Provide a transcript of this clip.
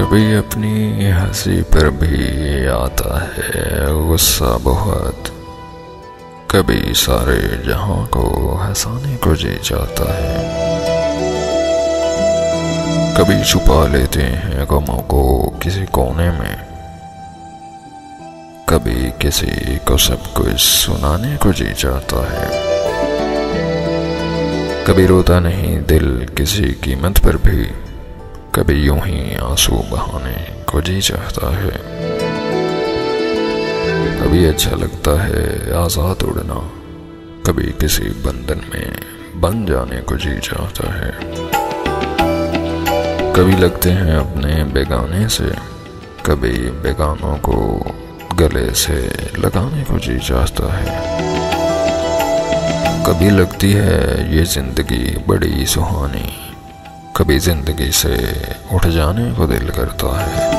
कभी अपनी हंसी पर भी आता है गुस्सा बहुत। कभी सारे जहां को हंसाने को जी जाता है। कभी छुपा लेते हैं गमों को किसी कोने में। कभी किसी को सब कुछ सुनाने को जी जाता है। कभी रोता नहीं दिल किसी कीमत पर भी। कभी यूं ही आंसू बहाने को जी चाहता है। कभी अच्छा लगता है आजाद उड़ना। कभी किसी बंधन में बन जाने को जी चाहता है। कभी लगते हैं अपने बेगाने से। कभी बेगानों को गले से लगाने को जी चाहता है। कभी लगती है ये जिंदगी बड़ी सुहानी। कभी जिंदगी से उठ जाने को दिल करता है।